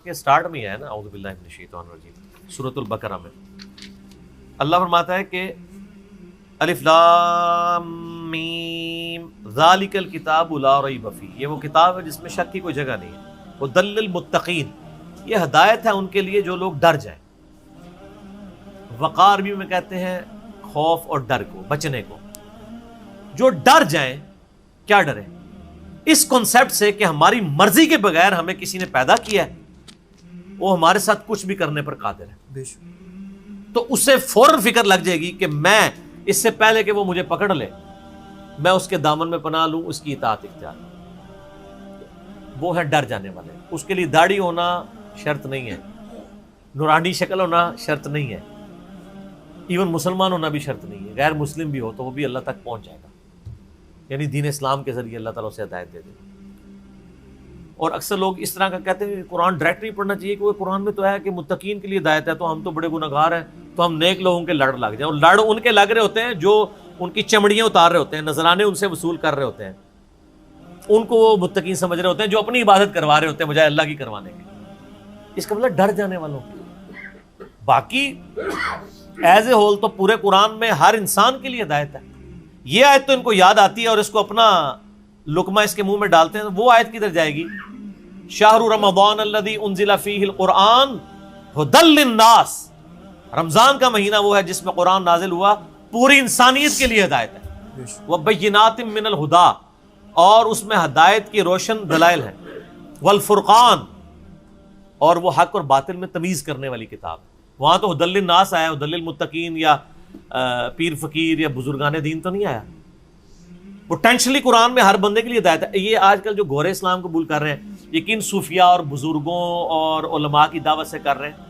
کے سٹارٹ میں ہے نا، اعوذ باللہ من الشیطان الرجیم، سورۃ البقرہ میں اللہ فرماتا ہے کہ الف لام میم ذالک الکتاب لا ریب فیہ، یہ وہ کتاب ہے جس میں شک کی کوئی جگہ نہیں ہے، ہدی للمتقین، یہ ہدایت ہے ان کے لیے جو لوگ ڈر جائیں۔ وقار بھی میں کہتے ہیں خوف اور ڈر کو، بچنے کو، جو ڈر جائیں۔ کیا ڈریں؟ اس کنسپٹ سے کہ ہماری مرضی کے بغیر ہمیں کسی نے پیدا کیا ہے، وہ ہمارے ساتھ کچھ بھی کرنے پر قادر ہے، تو اسے فوراً فکر لگ جائے گی کہ میں اس سے پہلے کہ وہ مجھے پکڑ لے، میں اس کے دامن میں پناہ لوں، اس کی اطاعت اختیار کروں۔ وہ ہے ڈر جانے والے۔ اس کے لیے داڑھی ہونا شرط نہیں ہے، نورانی شکل ہونا شرط نہیں ہے، ایون مسلمان ہونا بھی شرط نہیں ہے، غیر مسلم بھی ہو تو وہ بھی اللہ تک پہنچ جائے گا، یعنی دین اسلام کے ذریعے اللہ تعالیٰ اسے ہدایت دے دے گا۔ اور اکثر لوگ اس طرح کا کہتے ہیں کہ قرآن ڈائریکٹ نہیں پڑھنا چاہیے، کہ قرآن میں تو ہے کہ متقین کے لیے ہدایت ہے، تو ہم تو بڑے گناہگار ہیں تو ہم نیک لوگوں کے لڑ لگ جائیں۔ اور لڑ ان کے لگ رہے ہوتے ہیں جو ان کی چمڑیاں اتار رہے ہوتے ہیں، نذرانے ان سے وصول کر رہے ہوتے ہیں، ان کو وہ متقین سمجھ رہے ہوتے ہیں جو اپنی عبادت کروا رہے ہوتے ہیں بجائے اللہ کی کروانے کے۔ اس کا مطلب ڈر جانے والوں کی۔ باقی ایز اے ہول تو پورے قرآن میں ہر انسان کے لیے ہدایت ہے۔ یہ آیت تو ان کو یاد آتی ہے اور اس کو اپنا لقمہ اس کے منہ میں ڈالتے ہیں، وہ آیت کدھر جائے گی؟ شہر رمضان الذی انزل فیہ القرآن ھدی للناس، رمضان کا مہینہ وہ ہے جس میں قرآن نازل ہوا، پوری انسانیت کے لیے ہدایت ہے۔ وبینات من الہدی، اور اس میں ہدایت کی روشن دلائل ہیں، والفرقان، اور وہ حق اور باطل میں تمیز کرنے والی کتاب ہے۔ وہاں تو ھدی للناس آیا، ھدی للمتقین یا پیر فقیر یا بزرگان دین تو نہیں آیا۔ پوٹینشلی قرآن میں ہر بندے کے لیے ہدایت ہے۔ یہ آج کل جو گورے اسلام قبول کر رہے ہیں، یقین صوفیاء اور بزرگوں اور علماء کی دعوت سے کر رہے ہیں۔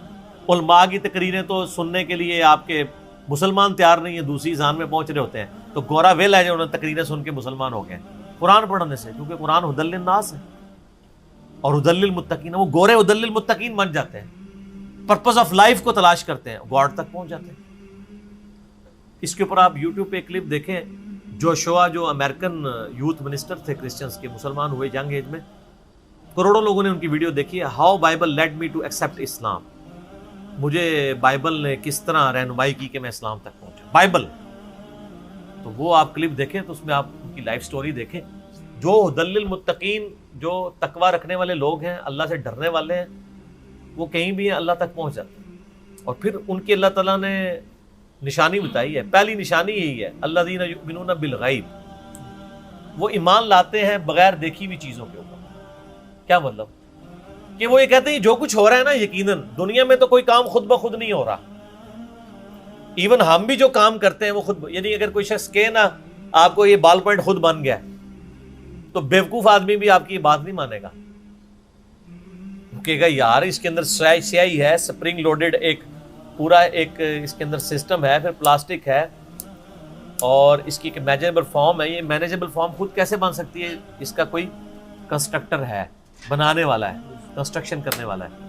علماء کی تقریریں تو سننے کے لیے آپ کے مسلمان تیار نہیں ہیں، دوسری ذہان میں پہنچ رہے ہوتے ہیں، تو گورا ویل ہے جو انہوں نے تقریریں سن کے مسلمان ہو گئے قرآن پڑھنے سے، کیونکہ قرآن ھدی للناس ہے اور ھدی للمتقین، وہ گورے ھدی للمتقین بن جاتے ہیں، پرپز آف لائف کو تلاش کرتے ہیں، گاڈ تک پہنچ جاتے ہیں۔ اس کے اوپر آپ یوٹیوب پہ ایک کلپ دیکھیں، جوشوا جو امریکن یوتھ منسٹر تھے کرسچنز کے، مسلمان ہوئے ینگ ایج میں، کروڑوں لوگوں نے ان کی ویڈیو دیکھی ہے، how Bible led me to accept Islam, مجھے بائبل نے کس طرح رہنمائی کی کہ میں اسلام تک پہنچا، بائبل۔ تو وہ آپ کلپ دیکھیں تو اس میں آپ ان کی لائف سٹوری دیکھیں۔ جو ھدی للمتقین، جو تقوی رکھنے والے لوگ ہیں، اللہ سے ڈرنے والے ہیں، وہ کہیں بھی ہیں اللہ تک پہنچ جاتے ہیں۔ اور پھر ان کی اللہ تعالیٰ نے نشانی بتائی ہے، پہلی نشانی یہی ہے، الذین یؤمنون بالغیب، وہ ایمان لاتے ہیں بغیر دیکھی ہوئی چیزوں کے اوپر۔ کیا مطلب؟ کہ وہ یہ کہتے ہیں جو کچھ ہو رہا ہے نا، یقیناً دنیا میں تو کوئی کام خود بخود نہیں ہو رہا، ایون ہم بھی جو کام کرتے ہیں وہ خود، یعنی اگر کوئی شخص کہے نا آپ کو یہ بال پوائنٹ خود بن گیا، تو بیوقوف آدمی بھی آپ کی بات نہیں مانے گا، کہے گا یار اس کے اندر سیاہی ہے، سپرنگ لوڈڈ ایک پورا ایک اس کے اندر سسٹم ہے، پھر پلاسٹک ہے اور اس کی ایک مینیجیبل فارم ہے، یہ مینیجیبل فارم خود کیسے بن سکتی ہے؟ اس کا کوئی کنسٹرکٹر ہے، بنانے والا ہے، کنسٹرکشن کرنے والا ہے۔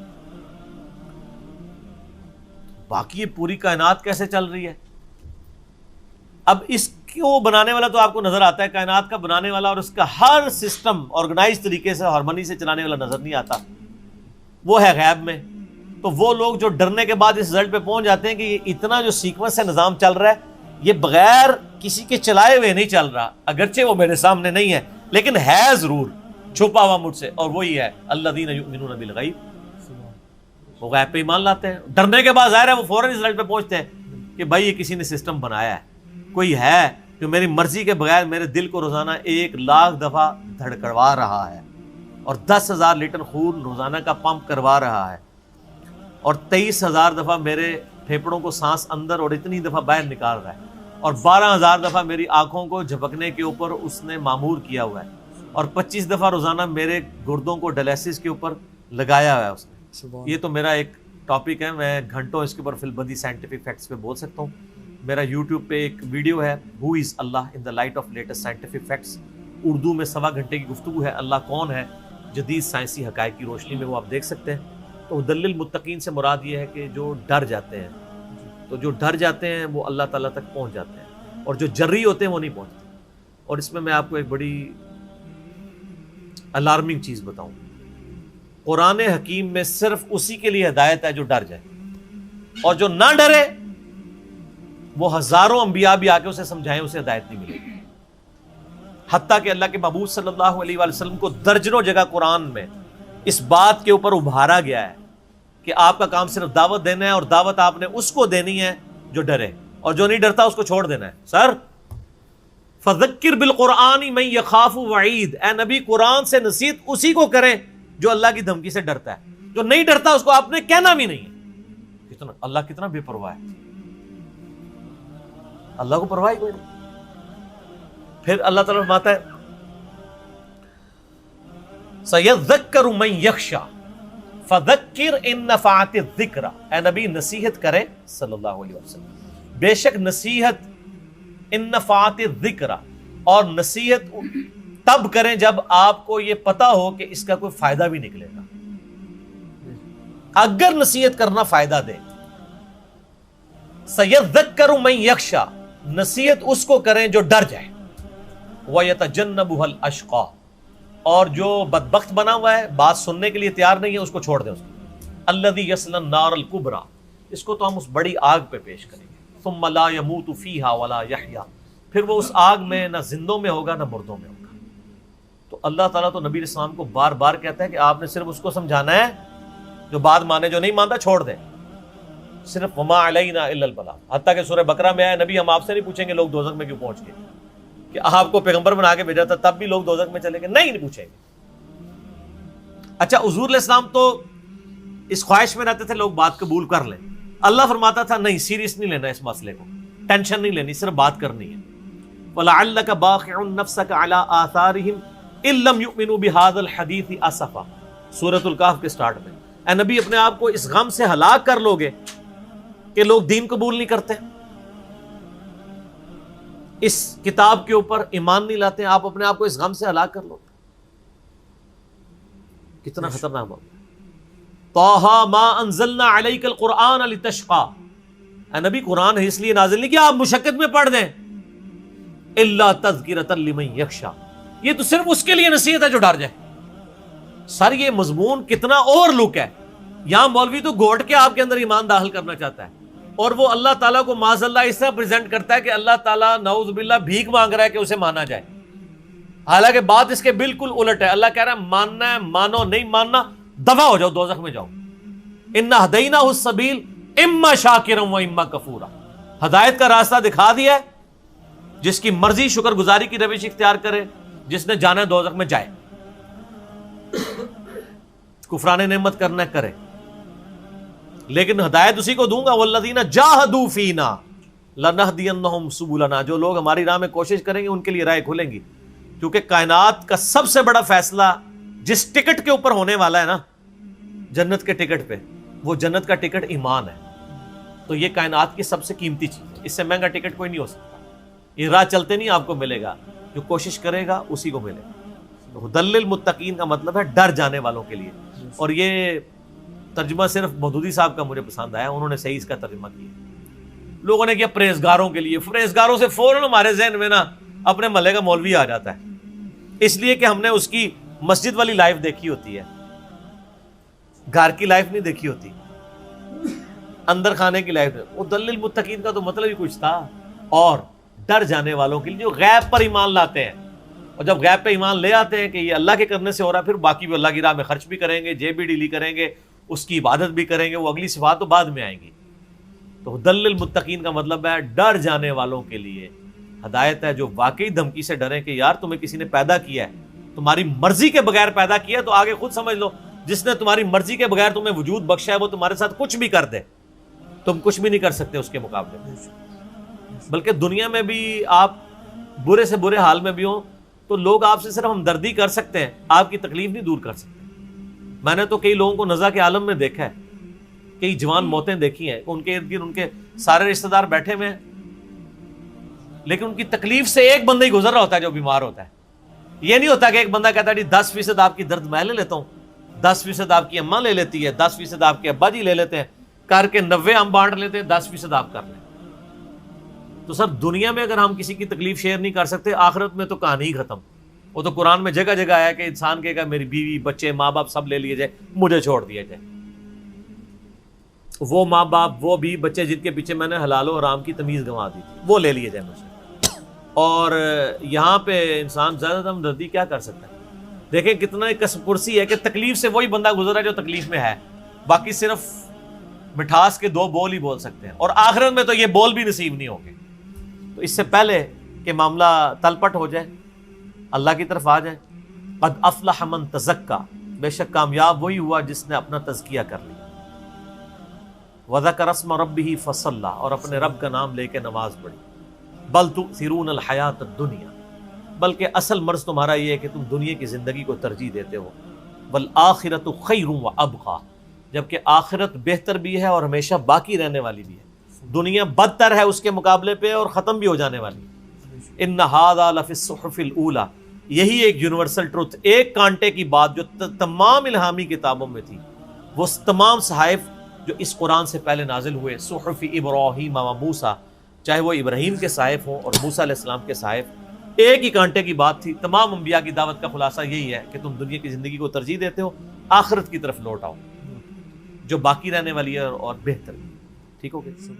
باقی یہ پوری کائنات کیسے چل رہی ہے؟ اب اس کو بنانے والا تو آپ کو نظر آتا ہے، کائنات کا بنانے والا، اور اس کا ہر سسٹم آرگنائز طریقے سے ہارمونی سے چلانے والا نظر نہیں آتا، وہ ہے غیب میں۔ تو وہ لوگ جو ڈرنے کے بعد اس رزلٹ پہ پہنچ جاتے ہیں کہ یہ اتنا جو سیکوینس ہے، نظام چل رہا ہے، یہ بغیر کسی کے چلائے ہوئے نہیں چل رہا، اگرچہ وہ میرے سامنے نہیں ہے لیکن ہے ضرور چھپا ہوا مجھ سے، اور وہی ہے الذین یؤمنون بالغیب، وہ غیب پہ ایمان لاتے ہیں۔ ڈرنے کے بعد ظاہر ہے وہ فوراً اس رزلٹ پہ پہنچتے ہیں کہ بھائی یہ کسی نے سسٹم بنایا ہے، کوئی ہے جو میری مرضی کے بغیر میرے دل کو روزانہ 1,00,000 دفعہ دھڑکوا رہا ہے، اور 10,000 لیٹر خون روزانہ کا پمپ کروا رہا ہے، اور 23,000 دفعہ میرے پھیپڑوں کو سانس اندر اور اتنی دفعہ باہر نکال رہا ہے، اور 12,000 دفعہ میری آنکھوں کو جھپکنے کے اوپر اس نے معمور کیا ہوا ہے، اور 25 دفعہ روزانہ میرے گردوں کو ڈائلیسس کے اوپر لگایا ہوا ہے اس نے۔ یہ تو میرا ایک ٹاپک ہے، میں گھنٹوں اس کے اوپر فی البدی سائنٹیفک فیکٹس پہ بول سکتا ہوں۔ میرا یوٹیوب پہ ایک ویڈیو ہے، who is Allah in the light of latest scientific facts, Urdu میں 1.25 گھنٹے کی گفتگو ہے، اللہ کون ہے جدید سائنسی حقائق کی روشنی میں، وہ آپ دیکھ سکتے ہیں۔ تو ھدی للمتقین سے مراد یہ ہے کہ جو ڈر جاتے ہیں، تو جو ڈر جاتے ہیں وہ اللہ تعالیٰ تک پہنچ جاتے ہیں، اور جو جری ہوتے ہیں وہ نہیں پہنچتے۔ اور اس میں آپ کو ایک بڑی الارمنگ چیز بتاؤں، قرآن حکیم میں صرف اسی کے لیے ہدایت ہے جو ڈر جائے، اور جو نہ ڈرے وہ ہزاروں انبیاء بھی آ کے اسے سمجھائیں، اسے ہدایت نہیں ملے گی۔ حتیٰ کہ اللہ کے محبوب صلی اللہ علیہ وآلہ وسلم کو درجنوں جگہ قرآن میں اس بات کے اوپر ابھارا گیا ہے کہ آپ کا کام صرف دعوت دینا ہے، اور دعوت آپ نے اس کو دینی ہے جو ڈرے، اور جو نہیں ڈرتا اس کو چھوڑ دینا ہے۔ سر فذکر بالقرآن من یخاف وعید، اے نبی قرآن سے نصیحت اسی کو کریں جو اللہ کی دھمکی سے ڈرتا ہے، جو نہیں ڈرتا اس کو آپ نے کہنا بھی نہیں ہے۔ کتنا اللہ کتنا بے پرواہ ہے، اللہ کو پرواہ کوئی نہیں۔ پھر اللہ تعالیٰ فرماتا ہے سَيَذَّكَّرُ مَن يَخْشَىٰ فَذَكِّرْ إِن نَفَعَتِ الذِّكْرَىٰ، اے نبی نصیحت کرے صلی اللہ علیہ وسلم، بے شک نصیحت ان نفعات الذکر، اور نصیحت تب کریں جب آپ کو یہ پتا ہو کہ اس کا کوئی فائدہ بھی نکلے گا۔ اگر نصیحت کرنا فائدہ دے، سَيَذَّكَّرُ مَن يَخْشَىٰ، نصیحت اس کو کریں جو ڈر جائے، وَيَتَجَنَّبُهَا الْأَشْقَىٰ، اور جو بدبخت بنا ہوا ہے، بات سننے کے لیے تیار نہیں ہے، اس کو چھوڑ دیں۔ اس کو الَّذِي يَصْلَى النَّارَ الْكُبْرَىٰ، اس کو تو ہم اس بڑی آگ پہ پیش کریں گے۔ ثُمَّ لَا يَمُوتُ فِيهَا وَلَا يَحْيَىٰ، پھر وہ اس آگ میں نہ زندوں میں ہوگا نہ مردوں میں ہوگا۔ تو اللہ تعالیٰ تو نبی علیہ السلام کو بار بار کہتا ہے کہ آپ نے صرف اس کو سمجھانا ہے جو بات مانے، جو نہیں مانتا چھوڑ دیں، صرف وَمَا عَلَيْنَا إِلَّا الْبَلَاغُ۔ حتیٰ کہ سورہ بقرہ میں آیا نبی ہم آپ سے نہیں پوچھیں گے لوگ دوزخ میں کیوں پہنچ گئے، کہ آپ کو پیغمبر بنا کے بھیجا تھا تب بھی لوگ دوزخ میں چلے گئے، نہیں پوچھیں گے۔ اچھا حضور علیہ السلام تو اس خواہش میں رہتے تھے لوگ بات قبول کر لیں، اللہ فرماتا تھا نہیں، سیریس نہیں لینا اس مسئلے کو، ٹینشن نہیں لینی، صرف بات کرنی ہے۔ وَلَعَلَّكَ بَاخِعٌ نَفْسَكَ عَلَىٰ آثَارِهِمْ إِن لَّمْ يُؤْمِنُوا بِهَٰذَا الْحَدِيثِ أَسَفًا، سورۃ الکہف کے سٹارٹ میں، اے نبی اپنے آپ کو اس غم سے ہلاک کر لو گے کہ لوگ دین قبول نہیں کرتے، اس کتاب کے اوپر ایمان نہیں لاتے، آپ اپنے آپ کو اس غم سے ہلاک کر لو۔ کتنا خطرناک بات۔ طٰہٰ مَا أَنزَلْنَا عَلَيْكَ الْقُرْآنَ لِتَشْقَىٰ، اے نبی قرآن اس لیے نازل نہیں کیا آپ مشقت میں پڑھ دیں، إِلَّا تَذْكِرَةً لِمَن يَخْشَىٰ، یہ تو صرف اس کے لیے نصیحت ہے جو ڈر جائے۔ سر یہ مضمون کتنا اوور لک ہے، یہاں مولوی تو گھوٹ کے آپ کے اندر ایمان داخل کرنا چاہتا ہے، اور وہ اللہ تعالیٰ کو معاذ اللہ اس طرح پریزنٹ کرتا ہے کہ اللہ تعالیٰ نعوذ باللہ بھیک مانگ رہا ہے کہ اسے مانا جائے، حالانکہ بات اس کے بالکل الٹ ہے۔ اللہ کہہ رہا ہے ماننا ہے مانو، نہیں ماننا دفع ہو جاؤ، دوزخ میں جاؤ۔ اِنَّا هَدَيْنَاهُ السَّبِيلَ إِمَّا شَاكِرًا وَإِمَّا كَفُورًا، ہدایت کا راستہ دکھا دیا ہے، جس کی مرضی شکر گزاری کی روش اختیار کرے، جس نے جانا ہے دوزخ میں جائے، کفران نعمت کرنا ہے کرے، لیکن ہدایت اسی کو دوں گا۔ وَالَّذِينَ جَاهَدُوا فِينَا لَنَهْدِيَنَّهُمْ سُبُلَنَا، جو لوگ ہماری راہ میں کوشش کریں گے ان کے لیے راہیں کھلیں گی، کیونکہ کائنات کا سب سے بڑا فیصلہ جس ٹکٹ کے اوپر ہونے والا ہے نا، جنت کے ٹکٹ پہ، وہ جنت کا ٹکٹ ایمان ہے۔ تو یہ کائنات کی سب سے قیمتی چیز ہے، اس سے مہنگا ٹکٹ کوئی نہیں ہو سکتا، یہ راہ چلتے نہیں آپ کو ملے گا، جو کوشش کرے گا اسی کو ملے گا۔ ہدی للمتقین کا مطلب ہے ڈر جانے والوں کے لیے، اور یہ ترجمہ صرف مودودی صاحب کا مجھے پسند آیا، انہوں نے صحیح اس کا ترجمہ کیا۔ لوگوں نے کیا پرہیزگاروں کے لیے، پرہیزگاروں سے فوراً ہمارے ذہن میں نا اپنے محلے کا مولوی آ جاتا ہے، اس لیے کہ ہم نے اس کی مسجد والی لائف دیکھی ہوتی ہے، گھر کی لائف نہیں دیکھی ہوتی، اندر کھانے کی لائف۔ وہ دل المتقین کا تو مطلب ہی کچھ تھا، اور ڈر جانے والوں کے لیے جو غیب پر ایمان لاتے ہیں، اور جب غیب پہ ایمان لے آتے ہیں کہ یہ اللہ کے کرنے سے ہو رہا ہے، پھر باقی بھی اللہ کی راہ میں خرچ بھی کریں گے، جیب بھی ڈیلی کریں گے، اس کی عبادت بھی کریں گے، وہ اگلی صفات تو بعد میں آئیں گی۔ تو دل المتقین کا مطلب ہے ڈر جانے والوں کے لیے ہدایت ہے، جو واقعی دھمکی سے ڈریں کہ یار تمہیں کسی نے پیدا کیا ہے، تمہاری مرضی کے بغیر پیدا کیا ہے، تو آگے خود سمجھ لو جس نے تمہاری مرضی کے بغیر تمہیں وجود بخشا ہے وہ تمہارے ساتھ کچھ بھی کر دے، تم کچھ بھی نہیں کر سکتے اس کے مقابلے میں۔ بلکہ دنیا میں بھی آپ برے سے برے حال میں بھی ہوں تو لوگ آپ سے صرف ہمدردی کر سکتے ہیں، آپ کی تکلیف نہیں دور کر سکتے۔ میں نے تو کئی لوگوں کو نزا کے عالم میں دیکھا ہے، کئی جوان موتیں دیکھی ہیں، ان کے ارد گرد ان کے سارے رشتہ دار بیٹھے ہوئے ہیں، لیکن ان کی تکلیف سے ایک بندہ ہی گزر رہا ہوتا ہے جو بیمار ہوتا ہے۔ یہ نہیں ہوتا کہ ایک بندہ کہتا ہے 10% آپ کی درد میں لے لیتا ہوں، 10% آپ کی اماں لے لیتی ہے، 10% آپ کے ابا جی لے لیتے ہیں، کر کے 90 ہم بانٹ لیتے ہیں، 10% آپ کر لیں۔ تو سر دنیا میں اگر ہم کسی کی تکلیف شیئر نہیں کر سکتے، آخرت میں تو کہانی ہی ختم۔ وہ تو قرآن میں جگہ جگہ آیا کہ انسان کہے گا میری بیوی بچے ماں باپ سب لے لیے جائے، مجھے چھوڑ دیا جائے۔ وہ ماں باپ وہ بھی بچے جن کے پیچھے میں نے حلال و حرام کی تمیز گنوا دی تھی وہ لے لیے جائے مجھ سے۔ اور یہاں پہ انسان زیادہ ہمدردی کیا کر سکتا ہے؟ دیکھیں کتنا کس پرسی ہے کہ تکلیف سے وہی بندہ گزرا ہے جو تکلیف میں ہے، باقی صرف مٹھاس کے 2 بول ہی بول سکتے ہیں، اور آخرت میں تو یہ بول بھی نصیب نہیں ہوں گے۔ تو اس سے پہلے کہ معاملہ تلپٹ ہو جائے، اللہ کی طرف آ جائے، قد افلح من تزکا، بے شک کامیاب وہی ہوا جس نے اپنا تزکیہ کر لیا، وذکر اسم ربہ فصلی، اور اپنے رب کا نام لے کے نماز پڑھی، بل تؤثرون الحیات الدنیا، بلکہ اصل مرض تمہارا یہ ہے کہ تم دنیا کی زندگی کو ترجیح دیتے ہو، والآخرۃ خیر وابقی، جبکہ آخرت بہتر بھی ہے اور ہمیشہ باقی رہنے والی بھی ہے، دنیا بدتر ہے اس کے مقابلے پہ اور ختم بھی ہو جانے والی ہے۔ ان ھذا لفی الصحف الاولی، یہی ایک یونیورسل ٹروتھ، ایک کانٹے کی بات جو تمام الہامی کتابوں میں تھی، وہ تمام صحائف جو اس قرآن سے پہلے نازل ہوئے، صحف ابراہیم و موسیٰ، چاہے وہ ابراہیم کے صحائف ہوں اور موسیٰ علیہ السلام کے صحائف، ایک ہی کانٹے کی بات تھی۔ تمام انبیاء کی دعوت کا خلاصہ یہی ہے کہ تم دنیا کی زندگی کو ترجیح دیتے ہو، آخرت کی طرف لوٹ آؤ جو باقی رہنے والی ہے اور بہتر۔ ٹھیک ہو گیا؟